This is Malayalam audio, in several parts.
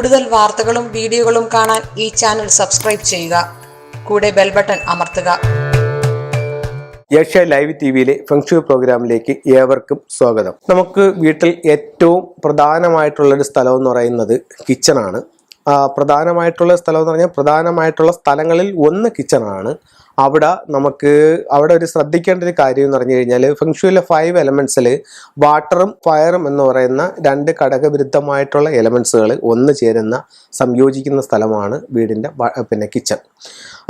കൂടുതൽ വാർത്തകളും വീഡിയോകളും കാണാൻ ഈ ചാനൽ സബ്സ്ക്രൈബ് ചെയ്യുക. കൂടെ ബെൽ ബട്ടൺ അമർത്തുക. ഏഷ്യ ലൈവ് ടിവിയിലെ ഫെങ്ഷു പ്രോഗ്രാമിലേക്ക് ഏവർക്കും സ്വാഗതം. നമുക്ക് വീട്ടിൽ ഏറ്റവും പ്രധാനമായിട്ടുള്ളൊരു സ്ഥലം എന്ന് പറയുന്നത് കിച്ചണാണ്. പ്രധാനമായിട്ടുള്ള സ്ഥലം എന്ന് പറഞ്ഞാൽ പ്രധാനമായിട്ടുള്ള സ്ഥലങ്ങളിൽ ഒന്ന് കിച്ചണാണ്. അവിടെ ഒരു ശ്രദ്ധിക്കേണ്ട ഒരു കാര്യം എന്ന് പറഞ്ഞു കഴിഞ്ഞാൽ ഫെങ്ഷുയിലെ 5 എലമെന്റ്സിൽ വാട്ടറും ഫയറും എന്ന് പറയുന്ന 2 ഘടകവിരുദ്ധമായിട്ടുള്ള എലമെന്റ്സുകൾ ഒന്ന് ചേരുന്ന സംയോജിക്കുന്ന സ്ഥലമാണ് വീടിൻ്റെ കിച്ചൺ.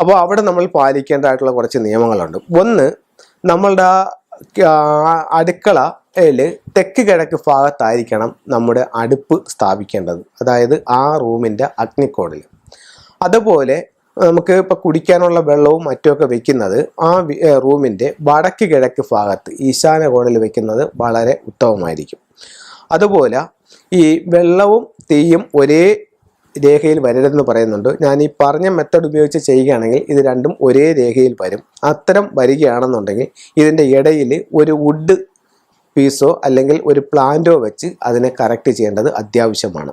അപ്പോൾ അവിടെ നമ്മൾ പാലിക്കേണ്ടതായിട്ടുള്ള കുറച്ച് നിയമങ്ങളുണ്ട്. ഒന്ന്, നമ്മളുടെ അടുക്കളയിൽ തെക്ക് കിഴക്ക് ഭാഗത്തായിരിക്കണം നമ്മുടെ അടുപ്പ് സ്ഥാപിക്കേണ്ടത്, അതായത് ആ റൂമിൻ്റെ അഗ്നിക്കോണിൽ. അതുപോലെ നമുക്ക് ഇപ്പോൾ കുടിക്കാനുള്ള വെള്ളവും മറ്റുമൊക്കെ വെക്കുന്നത് ആ റൂമിൻ്റെ വടക്ക് കിഴക്ക് ഭാഗത്ത് ഈശാന കോണിൽ വെക്കുന്നത് വളരെ ഉത്തമമായിരിക്കും. അതുപോലെ ഈ വെള്ളവും തീയും ഒരേ രേഖയിൽ വരരുതെന്ന് പറയുന്നുണ്ട്. ഞാൻ ഈ പറഞ്ഞ മെത്തഡ് ഉപയോഗിച്ച് ചെയ്യുകയാണെങ്കിൽ ഇത് രണ്ടും ഒരേ രേഖയിൽ വരും. അത്തരം വരികയാണെന്നുണ്ടെങ്കിൽ ഇതിൻ്റെ ഇടയിൽ ഒരു വുഡ് പീസോ അല്ലെങ്കിൽ ഒരു പ്ലാന്റോ വെച്ച് അതിനെ കറക്റ്റ് ചെയ്യേണ്ടത് അത്യാവശ്യമാണ്.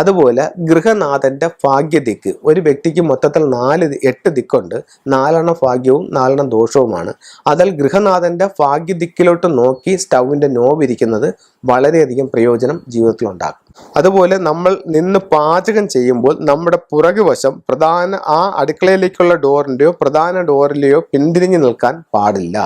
അതുപോലെ ഗൃഹനാഥൻ്റെ ഭാഗ്യദിക്ക്, ഒരു വ്യക്തിക്ക് മൊത്തത്തിൽ 8 ദിക്കുണ്ട്. 4 ഭാഗ്യവും 4 ദോഷവുമാണ്. അതിൽ ഗൃഹനാഥൻ്റെ ഭാഗ്യദിക്കിലോട്ട് നോക്കി സ്റ്റൗവിൻ്റെ നോബ് ഇരിക്കുന്നത് വളരെയധികം പ്രയോജനം ജീവിതത്തിലുണ്ടാകും. അതുപോലെ നമ്മൾ നിന്ന് പാചകം ചെയ്യുമ്പോൾ നമ്മുടെ പുറകുവശം ആ അടുക്കളയിലേക്കുള്ള ഡോറിൻ്റെയോ പ്രധാന ഡോറിലെയോ പിന്തിരിഞ്ഞ് നിൽക്കാൻ പാടില്ല.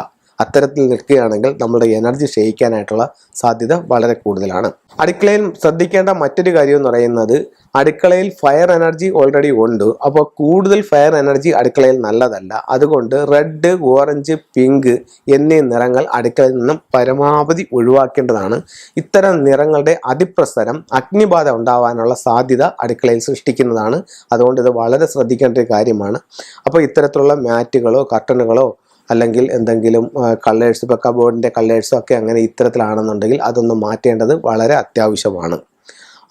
അത്തരത്തിൽ നിൽക്കുകയാണെങ്കിൽ നമ്മുടെ എനർജി ക്ഷയിക്കാനായിട്ടുള്ള സാധ്യത വളരെ കൂടുതലാണ്. അടുക്കളയിൽ ശ്രദ്ധിക്കേണ്ട മറ്റൊരു കാര്യം എന്ന് പറയുന്നത്, അടുക്കളയിൽ ഫയർ എനർജി ഓൾറെഡി ഉണ്ട്. അപ്പോൾ കൂടുതൽ ഫയർ എനർജി അടുക്കളയിൽ നല്ലതല്ല. അതുകൊണ്ട് റെഡ്, ഓറഞ്ച്, പിങ്ക് എന്നീ നിറങ്ങൾ അടുക്കളയിൽ നിന്നും പരമാവധി ഒഴിവാക്കേണ്ടതാണ്. ഇത്തരം നിറങ്ങളുടെ അതിപ്രസരം അഗ്നിബാധ ഉണ്ടാവാനുള്ള സാധ്യത അടുക്കളയിൽ സൃഷ്ടിക്കുന്നതാണ്. അതുകൊണ്ട് ഇത് വളരെ ശ്രദ്ധിക്കേണ്ട ഒരു കാര്യമാണ്. അപ്പോൾ ഇത്തരത്തിലുള്ള മാറ്റുകളോ കർട്ടനുകളോ അല്ലെങ്കിൽ എന്തെങ്കിലും കളേഴ്സ്, ഇപ്പോൾ കബോർഡിൻ്റെ കളേഴ്സോ ഒക്കെ അങ്ങനെ ഇത്തരത്തിലാണെന്നുണ്ടെങ്കിൽ അതൊന്ന് മാറ്റേണ്ടത് വളരെ അത്യാവശ്യമാണ്.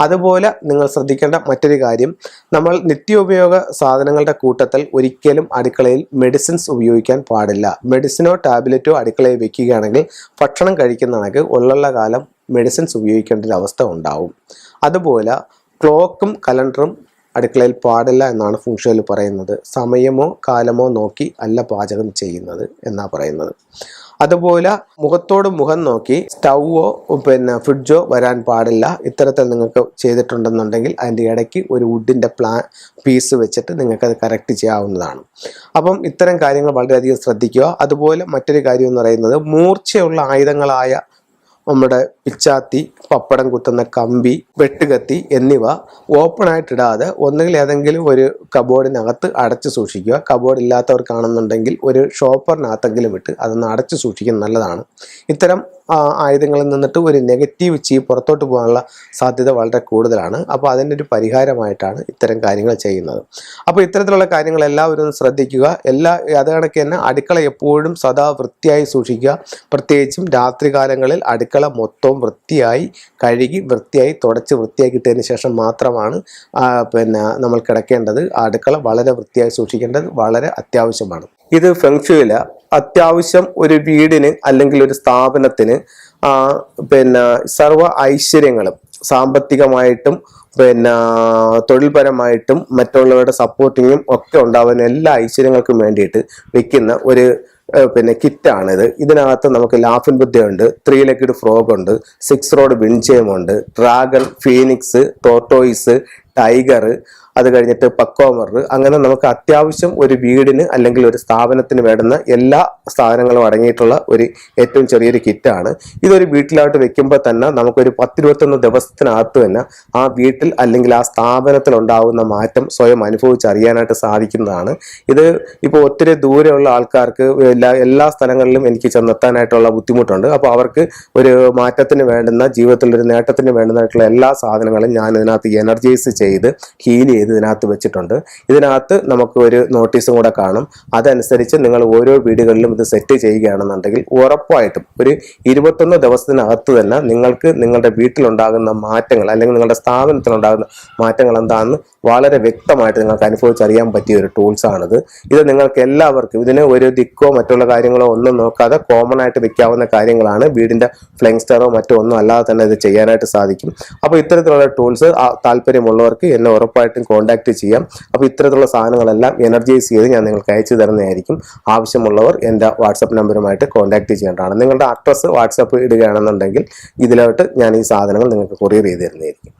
അതുപോലെ നിങ്ങൾ ശ്രദ്ധിക്കേണ്ട മറ്റൊരു കാര്യം, നമ്മൾ നിത്യോപയോഗ സാധനങ്ങളുടെ കൂട്ടത്തിൽ ഒരിക്കലും അടുക്കളയിൽ മെഡിസിൻസ് ഉപയോഗിക്കാൻ പാടില്ല. മെഡിസിനോ ടാബ്ലറ്റോ അടുക്കളയിൽ വെക്കുകയാണെങ്കിൽ ഭക്ഷണം കഴിക്കുന്നവർക്ക് ഉള്ള കാലം മെഡിസിൻസ് ഉപയോഗിക്കേണ്ട ഒരു അവസ്ഥ ഉണ്ടാവും. അതുപോലെ ക്ലോക്കും കലണ്ടറും അടുക്കളയിൽ പാടില്ല എന്നാണ് ഫെങ്ഷുയിൽ പറയുന്നത്. സമയമോ കാലമോ നോക്കി അല്ല പാചകം ചെയ്യുന്നത് എന്നാണ് പറയുന്നത്. അതുപോലെ മുഖത്തോട് മുഖം നോക്കി സ്റ്റൗവോ ഫ്രിഡ്ജോ വരാൻ പാടില്ല. ഇത്തരത്തിൽ നിങ്ങൾക്ക് ചെയ്തിട്ടുണ്ടെന്നുണ്ടെങ്കിൽ അതിൻ്റെ ഇടയ്ക്ക് ഒരു വുഡിൻ്റെ പീസ് വെച്ചിട്ട് നിങ്ങൾക്കത് കറക്റ്റ് ചെയ്യാവുന്നതാണ്. അപ്പം ഇത്തരം കാര്യങ്ങൾ വളരെയധികം ശ്രദ്ധിക്കുക. അതുപോലെ മറ്റൊരു കാര്യം എന്ന് പറയുന്നത്, മൂർച്ചയുള്ള ആയുധങ്ങളായ നമ്മുടെ പിച്ചാത്തി, പപ്പടം കുത്തുന്ന കമ്പി, വെട്ടുകത്തി എന്നിവ ഓപ്പണായിട്ടിടാതെ ഒന്നുകിൽ ഏതെങ്കിലും ഒരു കബോർഡിനകത്ത് അടച്ചു സൂക്ഷിക്കുക. കബോർഡ് ഇല്ലാത്തവർക്കാണെന്നുണ്ടെങ്കിൽ ഒരു ഷോപ്പറിനകത്തെങ്കിലും ഇട്ട് അതൊന്ന് അടച്ചു സൂക്ഷിക്കുന്നത് നല്ലതാണ്. ഇത്തരം ആയുധങ്ങളിൽ നിന്നിട്ട് ഒരു നെഗറ്റീവ് പുറത്തോട്ട് പോകാനുള്ള സാധ്യത വളരെ കൂടുതലാണ്. അപ്പോൾ അതിൻ്റെ ഒരു പരിഹാരമായിട്ടാണ് ഇത്തരം കാര്യങ്ങൾ ചെയ്യുന്നത്. അപ്പോൾ ഇത്തരത്തിലുള്ള കാര്യങ്ങൾ എല്ലാവരും ശ്രദ്ധിക്കുക. അത് കണക്ക് തന്നെ അടുക്കള എപ്പോഴും സദാ വൃത്തിയായി സൂക്ഷിക്കുക. പ്രത്യേകിച്ചും രാത്രി കാലങ്ങളിൽ അടുക്കള മൊത്തവും വൃത്തിയായി കഴുകി വൃത്തിയായി തുടച്ച് വൃത്തിയാക്കിയിട്ടതിന് ശേഷം മാത്രമാണ് നമ്മൾ കിടക്കേണ്ടത്. അടുക്കള വളരെ വൃത്തിയായി സൂക്ഷിക്കേണ്ടത് വളരെ അത്യാവശ്യമാണ്. ഇത് ഫെങ്ഷുയില അത്യാവശ്യം ഒരു വീടിന് അല്ലെങ്കിൽ ഒരു സ്ഥാപനത്തിന് സർവ്വ ഐശ്വര്യങ്ങളും സാമ്പത്തികമായിട്ടും തൊഴിൽപരമായിട്ടും മറ്റുള്ളവരുടെ സപ്പോർട്ടിങ്ങും ഒക്കെ ഉണ്ടാവുന്ന എല്ലാ ഐശ്വര്യങ്ങൾക്കും വേണ്ടിയിട്ട് വെക്കുന്ന ഒരു കിറ്റാണിത്. ഇതിനകത്ത് നമുക്ക് ലാഫിൻ ബുദ്ധയുണ്ട്, 3 ലെഗ്ഡ് ഫ്രോഗ് ഉണ്ട്, 6 റോഡ് വിൻചേമുണ്ട്, ഡ്രാഗൺ, ഫീനിക്സ്, ടോർട്ടോയിസ്, ടൈഗർ, അത് കഴിഞ്ഞിട്ട് പക്കോമർ. അങ്ങനെ നമുക്ക് അത്യാവശ്യം ഒരു വീടിന് അല്ലെങ്കിൽ ഒരു സ്ഥാപനത്തിന് വേണ്ടുന്ന എല്ലാ സാധനങ്ങളും അടങ്ങിയിട്ടുള്ള ഒരു ഏറ്റവും ചെറിയൊരു കിറ്റാണ്. ഇതൊരു വീട്ടിലോട്ട് വെക്കുമ്പോൾ തന്നെ നമുക്കൊരു 10-21 ദിവസത്തിനകത്ത് തന്നെ ആ വീട്ടിൽ അല്ലെങ്കിൽ ആ സ്ഥാപനത്തിൽ ഉണ്ടാകുന്ന മാറ്റം സ്വയം അനുഭവിച്ചറിയാനായിട്ട് സാധിക്കുന്നതാണ്. ഇത് ഇപ്പോൾ ഒത്തിരി ദൂരെയുള്ള ആൾക്കാർക്ക് എല്ലാ സ്ഥലങ്ങളിലും എനിക്ക് ചെന്നെത്താനായിട്ടുള്ള ബുദ്ധിമുട്ടുണ്ട്. അപ്പോൾ അവർക്ക് ഒരു മാറ്റത്തിന് വേണ്ടുന്ന, ജീവിതത്തിലൊരു നേട്ടത്തിന് വേണ്ടുന്നതായിട്ടുള്ള എല്ലാ സാധനങ്ങളും ഞാൻ ഇതിനകത്ത് എനർജൈസ് ചെയ്ത് ഹീൽ ചെയ്ത് ചെയ്ത് ഇതിനകത്ത് വെച്ചിട്ടുണ്ട്. ഇതിനകത്ത് നമുക്ക് ഒരു നോട്ടീസും കൂടെ കാണും. അതനുസരിച്ച് നിങ്ങൾ ഓരോ വീടുകളിലും ഇത് സെറ്റ് ചെയ്യുകയാണെന്നുണ്ടെങ്കിൽ ഉറപ്പായിട്ടും ഒരു 21 ദിവസത്തിനകത്ത് തന്നെ നിങ്ങൾക്ക് നിങ്ങളുടെ വീട്ടിലുണ്ടാകുന്ന മാറ്റങ്ങൾ അല്ലെങ്കിൽ നിങ്ങളുടെ സ്ഥാപനത്തിലുണ്ടാകുന്ന മാറ്റങ്ങൾ എന്താണെന്ന് വളരെ വ്യക്തമായിട്ട് നിങ്ങൾക്ക് അനുഭവിച്ചറിയാൻ പറ്റിയ ഒരു ടൂൾസാണിത്. ഇത് നിങ്ങൾക്ക് എല്ലാവർക്കും ഇതിന് ഒരു ദിക്കോ മറ്റുള്ള കാര്യങ്ങളോ ഒന്നും നോക്കാതെ കോമൺ ആയിട്ട് വെക്കാവുന്ന കാര്യങ്ങളാണ്. വീടിൻ്റെ ഫ്ലെങ്സ്റ്ററോ മറ്റോ ഒന്നും അല്ലാതെ തന്നെ ഇത് ചെയ്യാനായിട്ട് സാധിക്കും. അപ്പോൾ ഇത്തരത്തിലുള്ള ടൂൾസ് താല്പര്യമുള്ളവർക്ക് എന്നെ ഉറപ്പായിട്ടും കോൺടാക്ട് ചെയ്യാം. അപ്പോൾ ഇത്തരത്തിലുള്ള സാധനങ്ങളെല്ലാം എനർജൈസ് ചെയ്ത് ഞാൻ നിങ്ങൾക്ക് അയച്ചു തരുന്നതായിരിക്കും. ആവശ്യമുള്ളവർ എൻ്റെ വാട്സപ്പ് നമ്പറുമായിട്ട് കോൺടാക്ട് ചെയ്യേണ്ടതാണ്. നിങ്ങളുടെ അഡ്രസ്സ് വാട്സപ്പ് ഇടുകയാണെന്നുണ്ടെങ്കിൽ ഇതിലോട്ട് ഞാൻ ഈ സാധനങ്ങൾ നിങ്ങൾക്ക് കൊറിയർ ചെയ്ത് തരുന്നതായിരിക്കും.